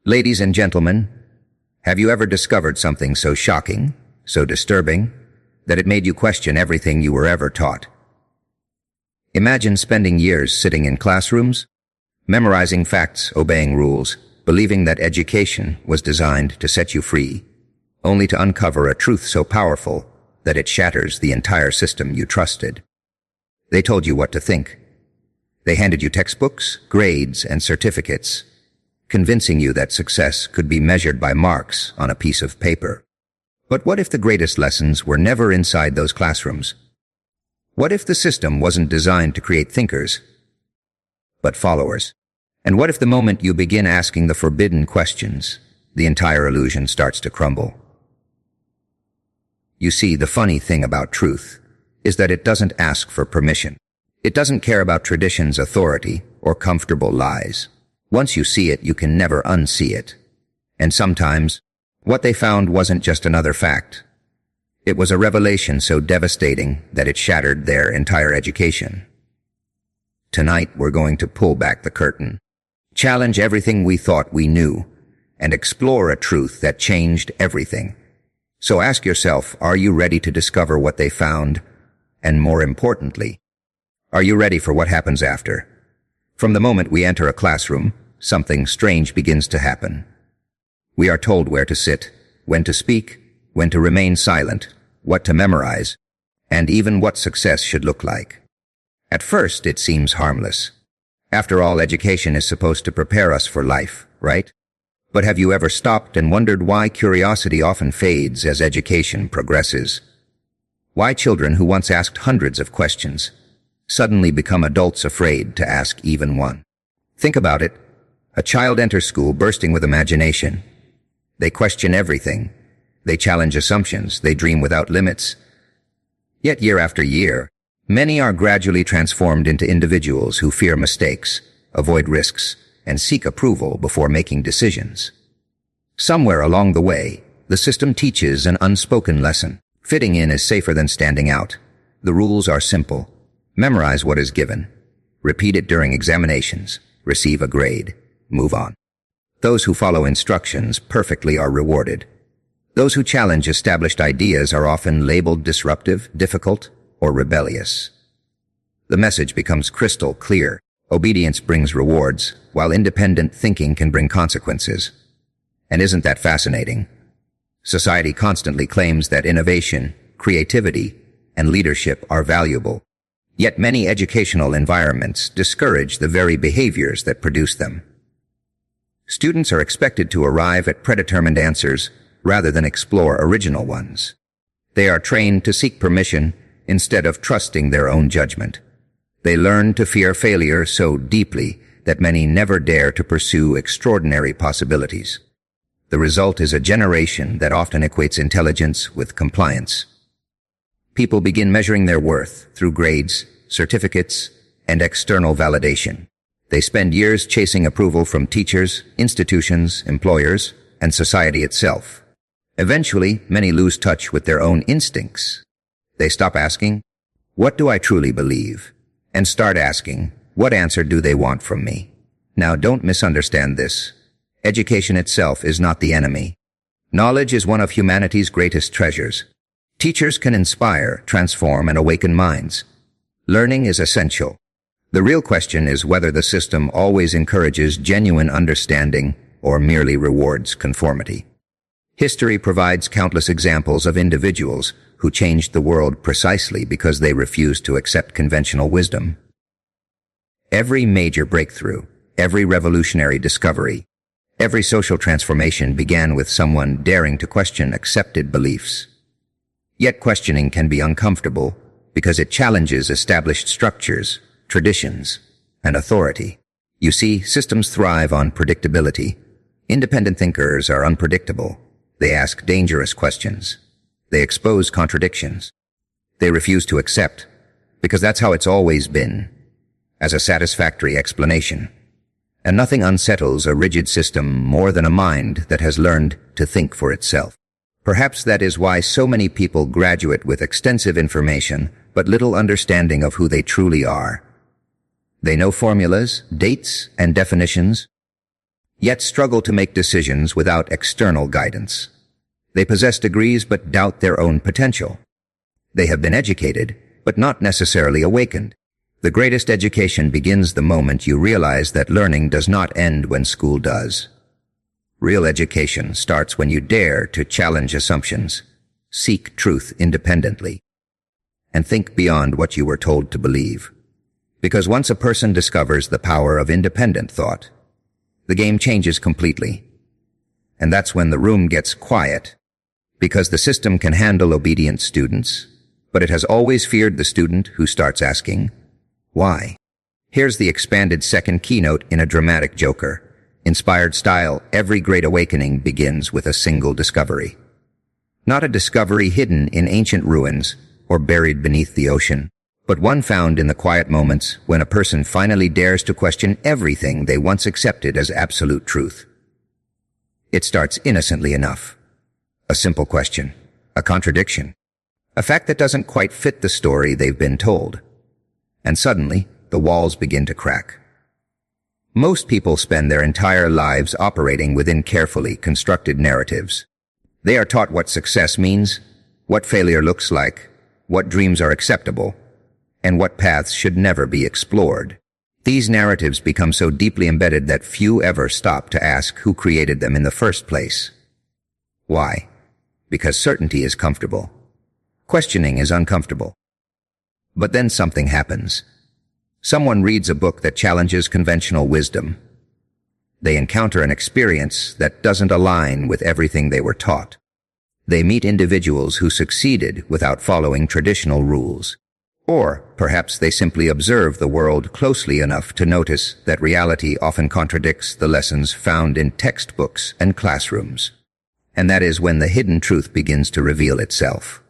Ladies and gentlemen, have you ever discovered something so shocking, so disturbing, that it made you question everything you were ever taught? Imagine spending years sitting in classrooms, memorizing facts, obeying rules, believing that education was designed to set you free, only to uncover a truth so powerful that it shatters the entire system you trusted. They told you what to think. They handed you textbooks, grades, and certificates, convincing you that success could be measured by marks on a piece of paper. But what if the greatest lessons were never inside those classrooms? What if the system wasn't designed to create thinkers, but followers? And what if the moment you begin asking the forbidden questions, the entire illusion starts to crumble? You see, the funny thing about truth is that it doesn't ask for permission. It doesn't care about tradition's authority or comfortable lies. Once you see it, you can never unsee it. And sometimes, what they found wasn't just another fact. It was a revelation so devastating that it shattered their entire education. Tonight, we're going to pull back the curtain, challenge everything we thought we knew, and explore a truth that changed everything. So ask yourself, are you ready to discover what they found? And more importantly, are you ready for what happens after? From the moment we enter a classroom, something strange begins to happen. We are told where to sit, when to speak, when to remain silent, what to memorize, and even what success should look like. At first, it seems harmless. After all, education is supposed to prepare us for life, right? But have you ever stopped and wondered why curiosity often fades as education progresses? Why children who once asked hundreds of questions suddenly become adults afraid to ask even one? Think about it. A child enters school bursting with imagination. They question everything. They challenge assumptions. They dream without limits. Yet year after year, many are gradually transformed into individuals who fear mistakes, avoid risks, and seek approval before making decisions. Somewhere along the way, the system teaches an unspoken lesson. Fitting in is safer than standing out. The rules are simple. Memorize what is given. Repeat it during examinations. Receive a grade. Move on. Those who follow instructions perfectly are rewarded. Those who challenge established ideas are often labeled disruptive, difficult, or rebellious. The message becomes crystal clear. Obedience brings rewards, while independent thinking can bring consequences. And isn't that fascinating? Society constantly claims that innovation, creativity, and leadership are valuable. Yet many educational environments discourage the very behaviors that produce them. Students are expected to arrive at predetermined answers rather than explore original ones. They are trained to seek permission instead of trusting their own judgment. They learn to fear failure so deeply that many never dare to pursue extraordinary possibilities. The result is a generation that often equates intelligence with compliance. People begin measuring their worth through grades, certificates, and external validation. They spend years chasing approval from teachers, institutions, employers, and society itself. Eventually, many lose touch with their own instincts. They stop asking, "What do I truly believe?" and start asking, "What answer do they want from me?" Now, don't misunderstand this. Education itself is not the enemy. Knowledge is one of humanity's greatest treasures. Teachers can inspire, transform, and awaken minds. Learning is essential. The real question is whether the system always encourages genuine understanding or merely rewards conformity. History provides countless examples of individuals who changed the world precisely because they refused to accept conventional wisdom. Every major breakthrough, every revolutionary discovery, every social transformation began with someone daring to question accepted beliefs. Yet questioning can be uncomfortable because it challenges established structures, traditions, and authority. You see, systems thrive on predictability. Independent thinkers are unpredictable. They ask dangerous questions. They expose contradictions. They refuse to accept, because that's how it's always been, as a satisfactory explanation. And nothing unsettles a rigid system more than a mind that has learned to think for itself. Perhaps that is why so many people graduate with extensive information but little understanding of who they truly are. They know formulas, dates, and definitions, yet struggle to make decisions without external guidance. They possess degrees but doubt their own potential. They have been educated, but not necessarily awakened. The greatest education begins the moment you realize that learning does not end when school does. Real education starts when you dare to challenge assumptions, seek truth independently, and think beyond what you were told to believe. Because once a person discovers the power of independent thought, the game changes completely. And that's when the room gets quiet, because the system can handle obedient students, but it has always feared the student who starts asking, why? Here's the expanded second keynote in a dramatic Joker. Inspired style, every great awakening begins with a single discovery. Not a discovery hidden in ancient ruins or buried beneath the ocean, but one found in the quiet moments when a person finally dares to question everything they once accepted as absolute truth. It starts innocently enough. A simple question, a contradiction, a fact that doesn't quite fit the story they've been told. And suddenly, the walls begin to crack. Most people spend their entire lives operating within carefully constructed narratives. They are taught what success means, what failure looks like, what dreams are acceptable, and what paths should never be explored. These narratives become so deeply embedded that few ever stop to ask who created them in the first place. Why? Because certainty is comfortable. Questioning is uncomfortable. But then something happens. Someone reads a book that challenges conventional wisdom. They encounter an experience that doesn't align with everything they were taught. They meet individuals who succeeded without following traditional rules. Or perhaps they simply observe the world closely enough to notice that reality often contradicts the lessons found in textbooks and classrooms. And that is when the hidden truth begins to reveal itself.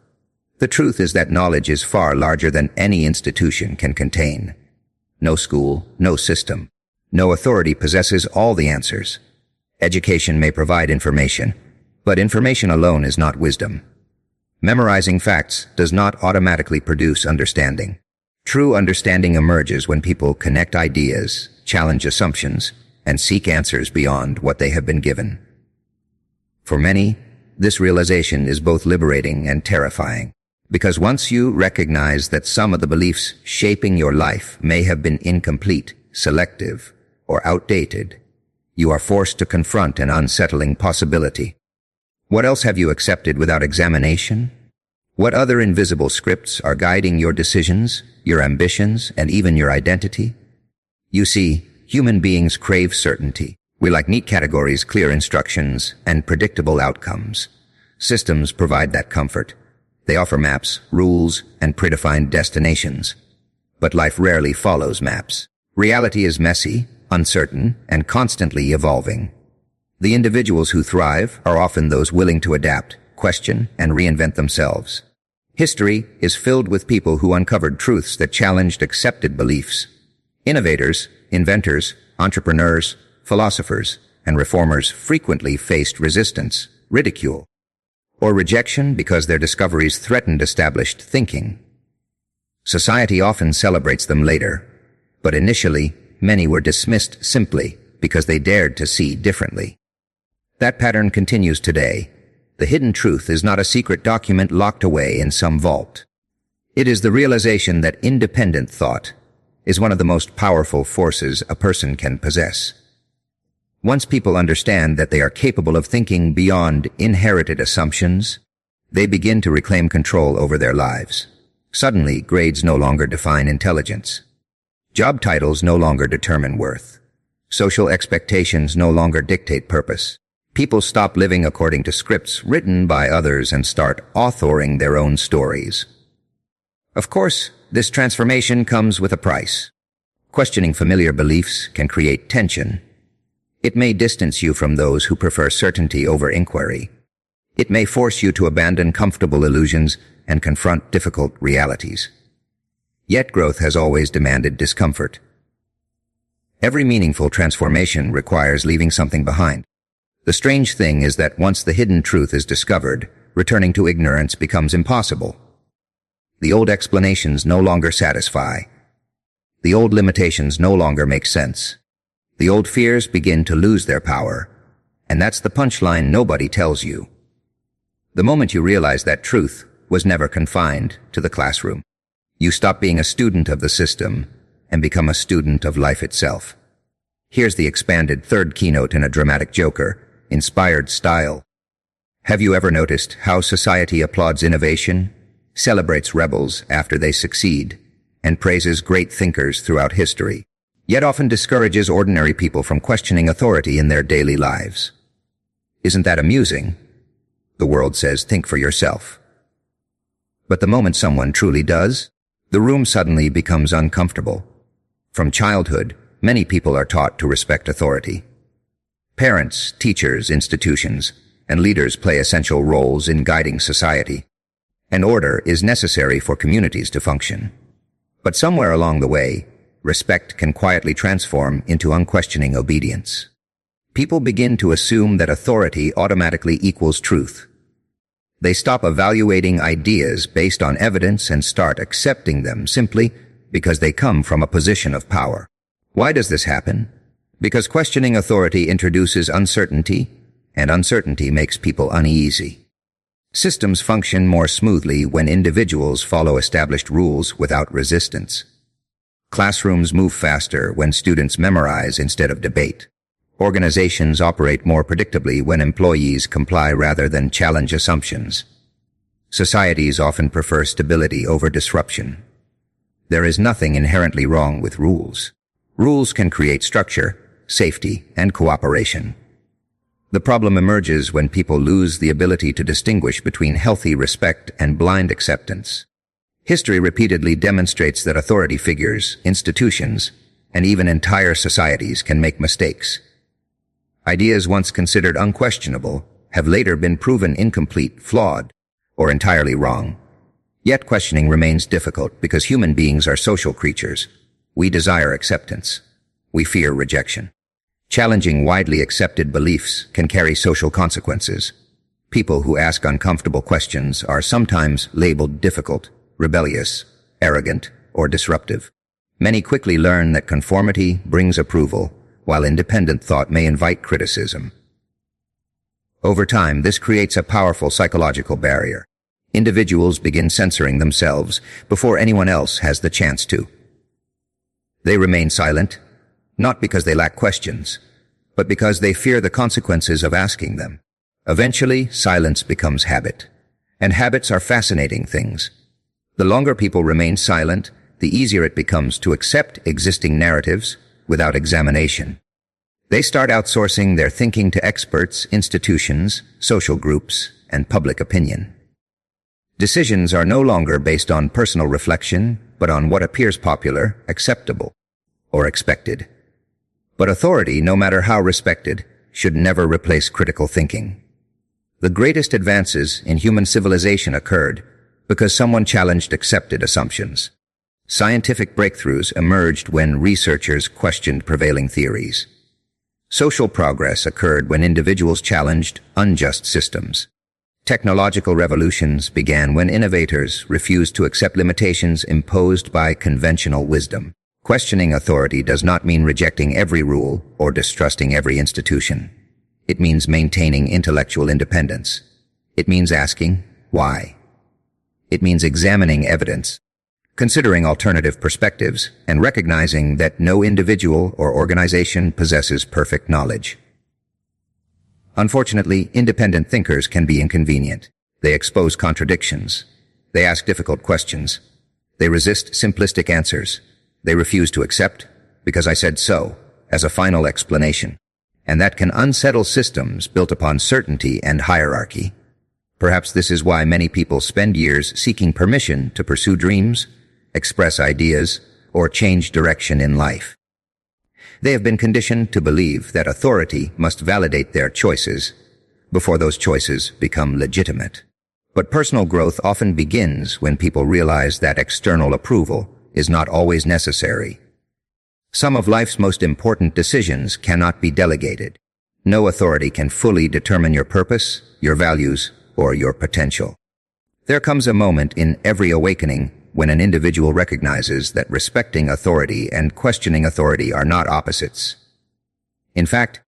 The truth is that knowledge is far larger than any institution can contain. No school, no system, no authority possesses all the answers. Education may provide information, but information alone is not wisdom. Memorizing facts does not automatically produce understanding. True understanding emerges when people connect ideas, challenge assumptions, and seek answers beyond what they have been given. For many, this realization is both liberating and terrifying. Because once you recognize that some of the beliefs shaping your life may have been incomplete, selective, or outdated, you are forced to confront an unsettling possibility. What else have you accepted without examination? What other invisible scripts are guiding your decisions, your ambitions, and even your identity? You see, human beings crave certainty. We like neat categories, clear instructions, and predictable outcomes. Systems provide that comfort. They offer maps, rules, and predefined destinations. But life rarely follows maps. Reality is messy, uncertain, and constantly evolving. The individuals who thrive are often those willing to adapt, question, and reinvent themselves. History is filled with people who uncovered truths that challenged accepted beliefs. Innovators, inventors, entrepreneurs, philosophers, and reformers frequently faced resistance, ridicule, or rejection because their discoveries threatened established thinking. Society often celebrates them later, but initially, many were dismissed simply because they dared to see differently. That pattern continues today. The hidden truth is not a secret document locked away in some vault. It is the realization that independent thought is one of the most powerful forces a person can possess. Once people understand that they are capable of thinking beyond inherited assumptions, they begin to reclaim control over their lives. Suddenly, grades no longer define intelligence. Job titles no longer determine worth. Social expectations no longer dictate purpose. People stop living according to scripts written by others and start authoring their own stories. Of course, this transformation comes with a price. Questioning familiar beliefs can create tension. It may distance you from those who prefer certainty over inquiry. It may force you to abandon comfortable illusions and confront difficult realities. Yet growth has always demanded discomfort. Every meaningful transformation requires leaving something behind. The strange thing is that once the hidden truth is discovered, returning to ignorance becomes impossible. The old explanations no longer satisfy. The old limitations no longer make sense. The old fears begin to lose their power, and that's the punchline nobody tells you. The moment you realize that truth was never confined to the classroom, you stop being a student of the system and become a student of life itself. Here's the expanded third keynote in a dramatic Joker, inspired style. Have you ever noticed how society applauds innovation, celebrates rebels after they succeed, and praises great thinkers throughout history, yet often discourages ordinary people from questioning authority in their daily lives? Isn't that amusing? The world says, think for yourself. But the moment someone truly does, the room suddenly becomes uncomfortable. From childhood, many people are taught to respect authority. Parents, teachers, institutions, and leaders play essential roles in guiding society. An order is necessary for communities to function. But somewhere along the way, respect can quietly transform into unquestioning obedience. People begin to assume that authority automatically equals truth. They stop evaluating ideas based on evidence and start accepting them simply because they come from a position of power. Why does this happen? Because questioning authority introduces uncertainty, and uncertainty makes people uneasy. Systems function more smoothly when individuals follow established rules without resistance. Classrooms move faster when students memorize instead of debate. Organizations operate more predictably when employees comply rather than challenge assumptions. Societies often prefer stability over disruption. There is nothing inherently wrong with rules. Rules can create structure, safety, and cooperation. The problem emerges when people lose the ability to distinguish between healthy respect and blind acceptance. History repeatedly demonstrates that authority figures, institutions, and even entire societies can make mistakes. Ideas once considered unquestionable have later been proven incomplete, flawed, or entirely wrong. Yet questioning remains difficult because human beings are social creatures. We desire acceptance. We fear rejection. Challenging widely accepted beliefs can carry social consequences. People who ask uncomfortable questions are sometimes labeled difficult, rebellious, arrogant, or disruptive. Many quickly learn that conformity brings approval, while independent thought may invite criticism. Over time, this creates a powerful psychological barrier. Individuals begin censoring themselves before anyone else has the chance to. They remain silent, not because they lack questions, but because they fear the consequences of asking them. Eventually, silence becomes habit. And habits are fascinating things. The longer people remain silent, the easier it becomes to accept existing narratives without examination. They start outsourcing their thinking to experts, institutions, social groups, and public opinion. Decisions are no longer based on personal reflection, but on what appears popular, acceptable, or expected. But authority, no matter how respected, should never replace critical thinking. The greatest advances in human civilization occurred because someone challenged accepted assumptions. Scientific breakthroughs emerged when researchers questioned prevailing theories. Social progress occurred when individuals challenged unjust systems. Technological revolutions began when innovators refused to accept limitations imposed by conventional wisdom. Questioning authority does not mean rejecting every rule or distrusting every institution. It means maintaining intellectual independence. It means asking, why? It means examining evidence, considering alternative perspectives, and recognizing that no individual or organization possesses perfect knowledge. Unfortunately, independent thinkers can be inconvenient. They expose contradictions. They ask difficult questions. They resist simplistic answers. They refuse to accept, because I said so, as a final explanation. And that can unsettle systems built upon certainty and hierarchy. Perhaps this is why many people spend years seeking permission to pursue dreams, express ideas, or change direction in life. They have been conditioned to believe that authority must validate their choices before those choices become legitimate. But personal growth often begins when people realize that external approval is not always necessary. Some of life's most important decisions cannot be delegated. No authority can fully determine your purpose, your values, or your potential. There comes a moment in every awakening when an individual recognizes that respecting authority and questioning authority are not opposites. In fact,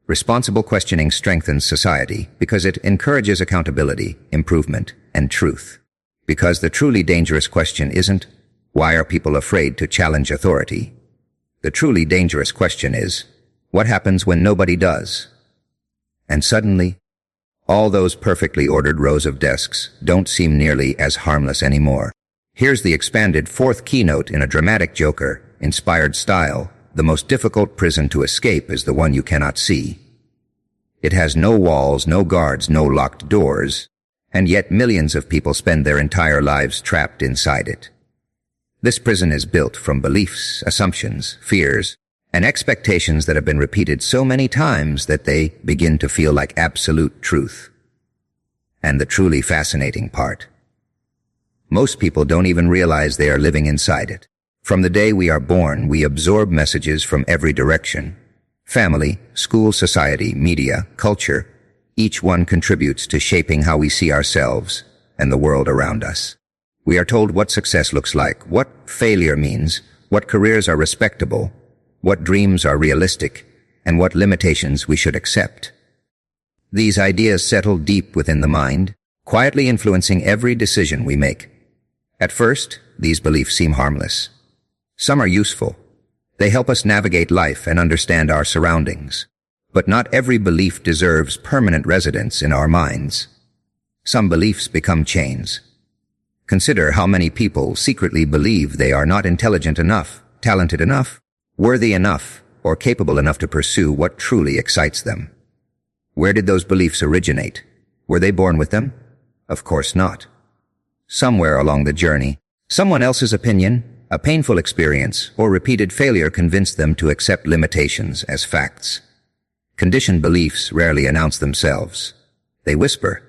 responsible questioning strengthens society because it encourages accountability, improvement, and truth. Because the truly dangerous question isn't, why are people afraid to challenge authority? The truly dangerous question is, what happens when nobody does? And suddenly, all those perfectly ordered rows of desks don't seem nearly as harmless anymore. Here's the expanded fourth keynote in a dramatic Joker-inspired style. The most difficult prison to escape is the one you cannot see. It has no walls, no guards, no locked doors, and yet millions of people spend their entire lives trapped inside it. This prison is built from beliefs, assumptions, fears, and expectations that have been repeated so many times that they begin to feel like absolute truth. And the truly fascinating part: most people don't even realize they are living inside it. From the day we are born, we absorb messages from every direction. Family, school, society, media, culture, each one contributes to shaping how we see ourselves and the world around us. We are told what success looks like, what failure means, what careers are respectable, what dreams are realistic, and what limitations we should accept. These ideas settle deep within the mind, quietly influencing every decision we make. At first, these beliefs seem harmless. Some are useful. They help us navigate life and understand our surroundings. But not every belief deserves permanent residence in our minds. Some beliefs become chains. Consider how many people secretly believe they are not intelligent enough, talented enough, worthy enough, or capable enough to pursue what truly excites them. Where did those beliefs originate? Were they born with them? Of course not. Somewhere along the journey, someone else's opinion, a painful experience, or repeated failure convinced them to accept limitations as facts. Conditioned beliefs rarely announce themselves. They whisper.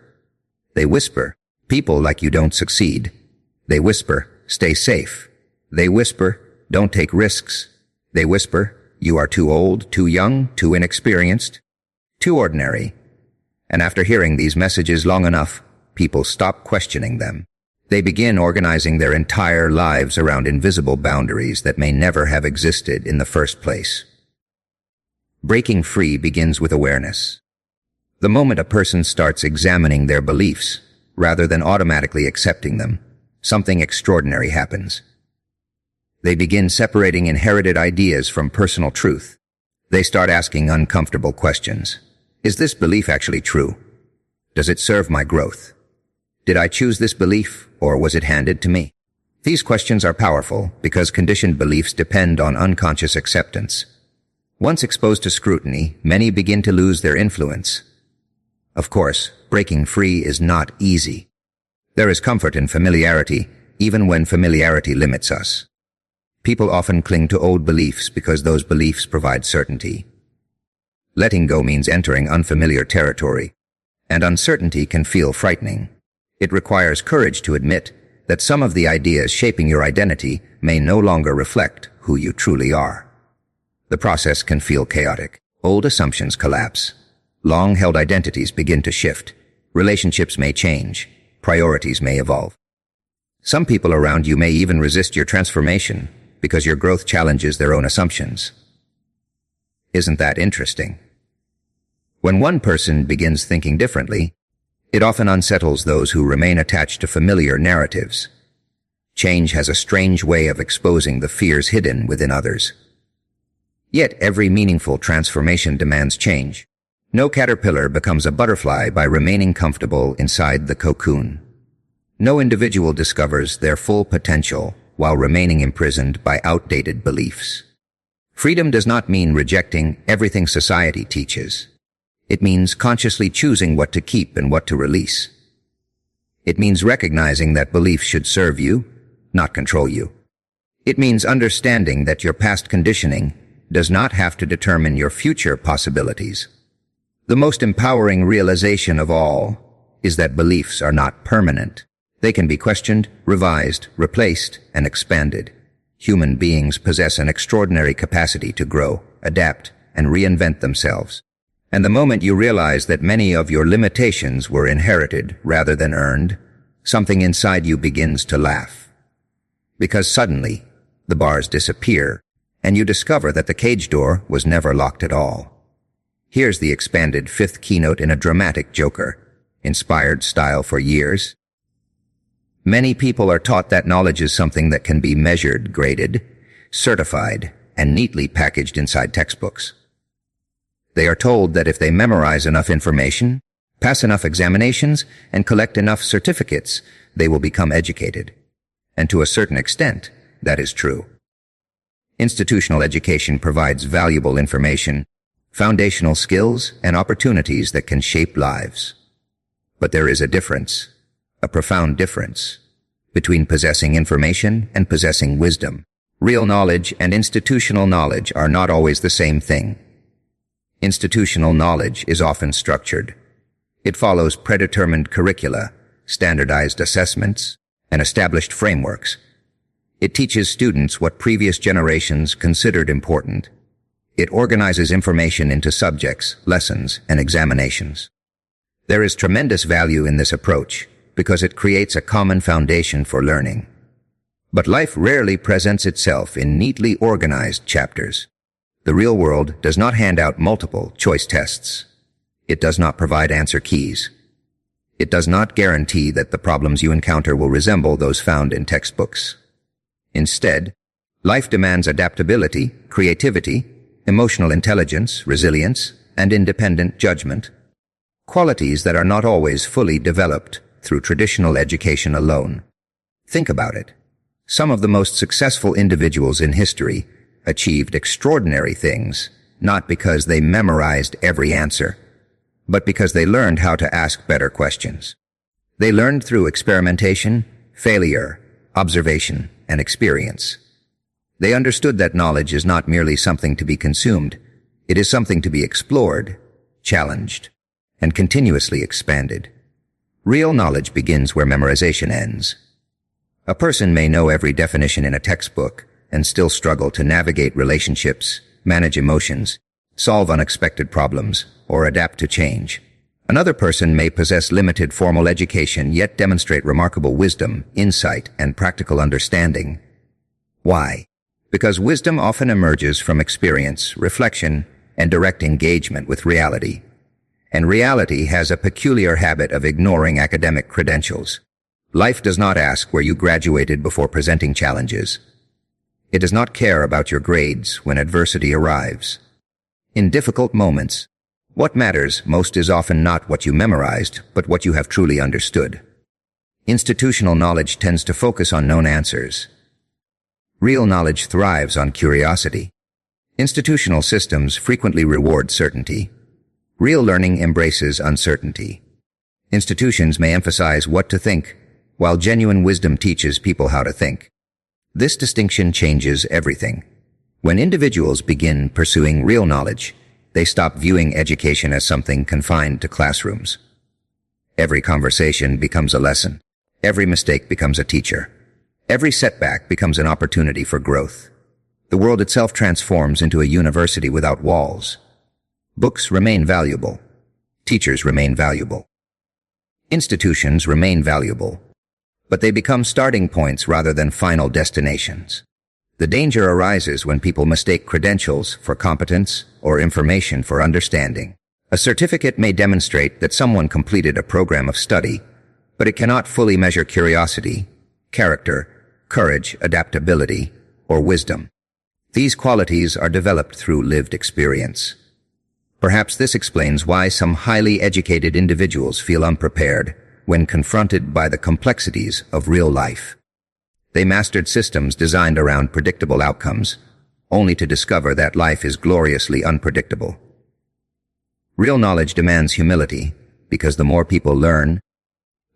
They whisper, "People like you don't succeed." They whisper, "Stay safe." They whisper, "Don't take risks." They whisper, "You are too old, too young, too inexperienced, too ordinary." And after hearing these messages long enough, people stop questioning them. They begin organizing their entire lives around invisible boundaries that may never have existed in the first place. Breaking free begins with awareness. The moment a person starts examining their beliefs, rather than automatically accepting them, something extraordinary happens. They begin separating inherited ideas from personal truth. They start asking uncomfortable questions. Is this belief actually true? Does it serve my growth? Did I choose this belief, or was it handed to me? These questions are powerful because conditioned beliefs depend on unconscious acceptance. Once exposed to scrutiny, many begin to lose their influence. Of course, breaking free is not easy. There is comfort in familiarity, even when familiarity limits us. People often cling to old beliefs because those beliefs provide certainty. Letting go means entering unfamiliar territory, and uncertainty can feel frightening. It requires courage to admit that some of the ideas shaping your identity may no longer reflect who you truly are. The process can feel chaotic. Old assumptions collapse. Long-held identities begin to shift. Relationships may change. Priorities may evolve. Some people around you may even resist your transformation because your growth challenges their own assumptions. Isn't that interesting? When one person begins thinking differently, it often unsettles those who remain attached to familiar narratives. Change has a strange way of exposing the fears hidden within others. Yet every meaningful transformation demands change. No caterpillar becomes a butterfly by remaining comfortable inside the cocoon. No individual discovers their full potential while remaining imprisoned by outdated beliefs. Freedom does not mean rejecting everything society teaches. It means consciously choosing what to keep and what to release. It means recognizing that beliefs should serve you, not control you. It means understanding that your past conditioning does not have to determine your future possibilities. The most empowering realization of all is that beliefs are not permanent. They can be questioned, revised, replaced, and expanded. Human beings possess an extraordinary capacity to grow, adapt, and reinvent themselves. And the moment you realize that many of your limitations were inherited rather than earned, something inside you begins to laugh. Because suddenly, the bars disappear, and you discover that the cage door was never locked at all. Here's the expanded fifth keynote in a dramatic Joker, inspired style for years. Many people are taught that knowledge is something that can be measured, graded, certified, and neatly packaged inside textbooks. They are told that if they memorize enough information, pass enough examinations, and collect enough certificates, they will become educated. And to a certain extent, that is true. Institutional education provides valuable information, foundational skills, and opportunities that can shape lives. But there is a difference, a profound difference, between possessing information and possessing wisdom. Real knowledge and institutional knowledge are not always the same thing. Institutional knowledge is often structured. It follows predetermined curricula, standardized assessments, and established frameworks. It teaches students what previous generations considered important. It organizes information into subjects, lessons, and examinations. There is tremendous value in this approach because it creates a common foundation for learning. But life rarely presents itself in neatly organized chapters. The real world does not hand out multiple choice tests. It does not provide answer keys. It does not guarantee that the problems you encounter will resemble those found in textbooks. Instead, life demands adaptability, creativity, emotional intelligence, resilience, and independent judgment, qualities that are not always fully developed through traditional education alone. Think about it. Some of the most successful individuals in history achieved extraordinary things, not because they memorized every answer, but because they learned how to ask better questions. They learned through experimentation, failure, observation, and experience. They understood that knowledge is not merely something to be consumed. It is something to be explored, challenged, and continuously expanded. Real knowledge begins where memorization ends. A person may know every definition in a textbook and still struggle to navigate relationships, manage emotions, solve unexpected problems, or adapt to change. Another person may possess limited formal education yet demonstrate remarkable wisdom, insight, and practical understanding. Why? Because wisdom often emerges from experience, reflection, and direct engagement with reality. And reality has a peculiar habit of ignoring academic credentials. Life does not ask where you graduated before presenting challenges. It does not care about your grades when adversity arrives. In difficult moments, what matters most is often not what you memorized, but what you have truly understood. Institutional knowledge tends to focus on known answers. Real knowledge thrives on curiosity. Institutional systems frequently reward certainty. Real learning embraces uncertainty. Institutions may emphasize what to think, while genuine wisdom teaches people how to think. This distinction changes everything. When individuals begin pursuing real knowledge, they stop viewing education as something confined to classrooms. Every conversation becomes a lesson. Every mistake becomes a teacher. Every setback becomes an opportunity for growth. The world itself transforms into a university without walls. Books remain valuable. Teachers remain valuable. Institutions remain valuable. But they become starting points rather than final destinations. The danger arises when people mistake credentials for competence or information for understanding. A certificate may demonstrate that someone completed a program of study, but it cannot fully measure curiosity, character, courage, adaptability, or wisdom. These qualities are developed through lived experience. Perhaps this explains why some highly educated individuals feel unprepared when confronted by the complexities of real life. They mastered systems designed around predictable outcomes, only to discover that life is gloriously unpredictable. Real knowledge demands humility, because the more people learn,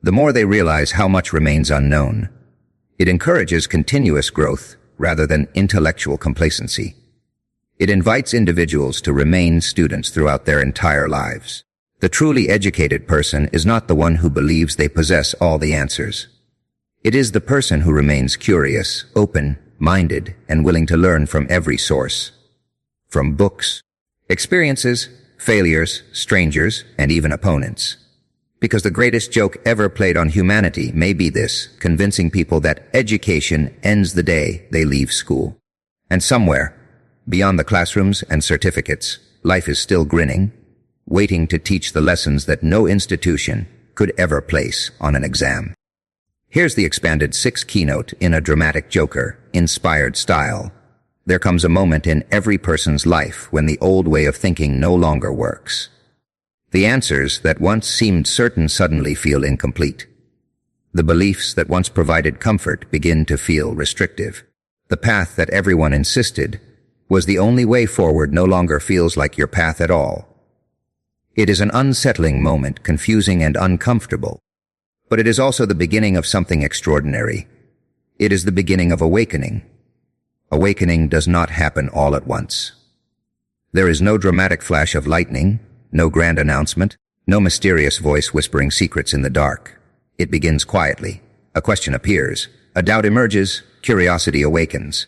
the more they realize how much remains unknown. It encourages continuous growth rather than intellectual complacency. It invites individuals to remain students throughout their entire lives. The truly educated person is not the one who believes they possess all the answers. It is the person who remains curious, open-minded, and willing to learn from every source. From books, experiences, failures, strangers, and even opponents. Because the greatest joke ever played on humanity may be this, convincing people that education ends the day they leave school. And somewhere, Beyond the classrooms and certificates, life is still grinning, waiting to teach the lessons that no institution could ever place on an exam. Here's the expanded 6 keynote in a dramatic Joker, inspired style. There comes a moment in every person's life when the old way of thinking no longer works. The answers that once seemed certain suddenly feel incomplete. The beliefs that once provided comfort begin to feel restrictive. The path that everyone insisted was the only way forward no longer feels like your path at all. It is an unsettling moment, confusing and uncomfortable. But it is also the beginning of something extraordinary. It is the beginning of awakening. Awakening does not happen all at once. There is no dramatic flash of lightning, no grand announcement, no mysterious voice whispering secrets in the dark. It begins quietly. A question appears. A doubt emerges. Curiosity awakens.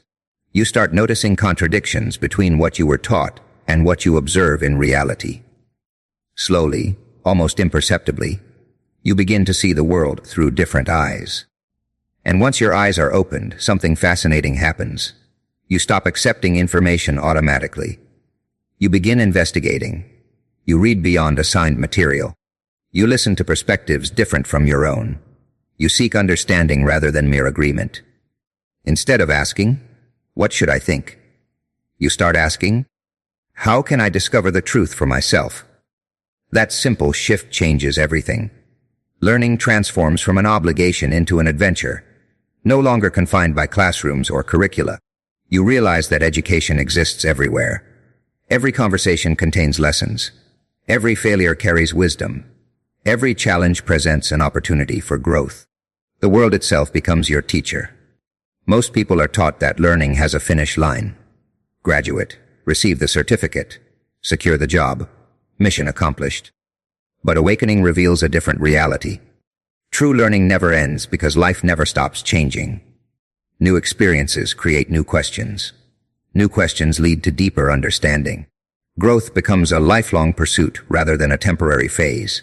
You start noticing contradictions between what you were taught and what you observe in reality. Slowly, almost imperceptibly, you begin to see the world through different eyes. And once your eyes are opened, something fascinating happens. You stop accepting information automatically. You begin investigating. You read beyond assigned material. You listen to perspectives different from your own. You seek understanding rather than mere agreement. Instead of asking, "What should I think?" you start asking, "How can I discover the truth for myself?" That simple shift changes everything. Learning transforms from an obligation into an adventure, no longer confined by classrooms or curricula. You realize that education exists everywhere. Every conversation contains lessons. Every failure carries wisdom. Every challenge presents an opportunity for growth. The world itself becomes your teacher. Most people are taught that learning has a finish line. Graduate, receive the certificate, secure the job, mission accomplished. But awakening reveals a different reality. True learning never ends because life never stops changing. New experiences create new questions. New questions lead to deeper understanding. Growth becomes a lifelong pursuit rather than a temporary phase.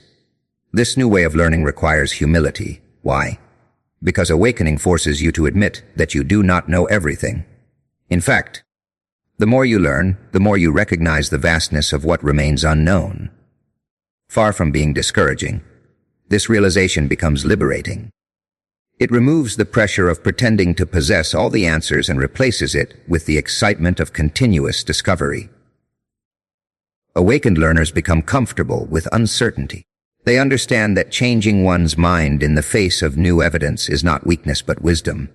This new way of learning requires humility. Why? Because awakening forces you to admit that you do not know everything. In fact, the more you learn, the more you recognize the vastness of what remains unknown. Far from being discouraging, this realization becomes liberating. It removes the pressure of pretending to possess all the answers and replaces it with the excitement of continuous discovery. Awakened learners become comfortable with uncertainty. They understand that changing one's mind in the face of new evidence is not weakness but wisdom.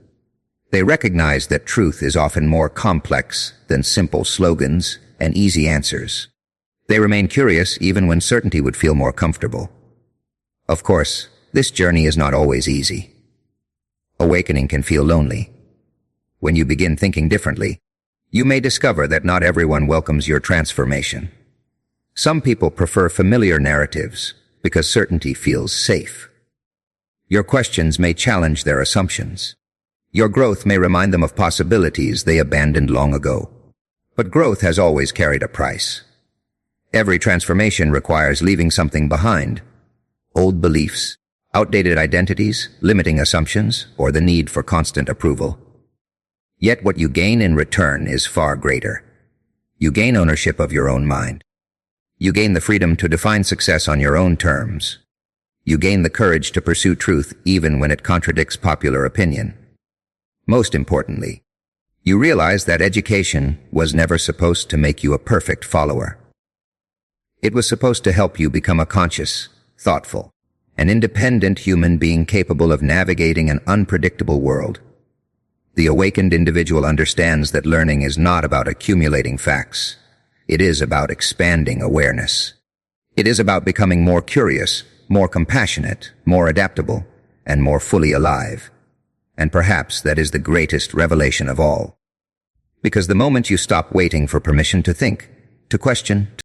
They recognize that truth is often more complex than simple slogans and easy answers. They remain curious even when certainty would feel more comfortable. Of course, this journey is not always easy. Awakening can feel lonely. When you begin thinking differently, you may discover that not everyone welcomes your transformation. Some people prefer familiar narratives because certainty feels safe. Your questions may challenge their assumptions. Your growth may remind them of possibilities they abandoned long ago. But growth has always carried a price. Every transformation requires leaving something behind. Old beliefs, outdated identities, limiting assumptions, or the need for constant approval. Yet what you gain in return is far greater. You gain ownership of your own mind. You gain the freedom to define success on your own terms. You gain the courage to pursue truth even when it contradicts popular opinion. Most importantly, you realize that education was never supposed to make you a perfect follower. It was supposed to help you become a conscious, thoughtful, and independent human being capable of navigating an unpredictable world. The awakened individual understands that learning is not about accumulating facts. It is about expanding awareness. It is about becoming more curious, more compassionate, more adaptable, and more fully alive. And perhaps that is the greatest revelation of all. Because the moment you stop waiting for permission to think, to question,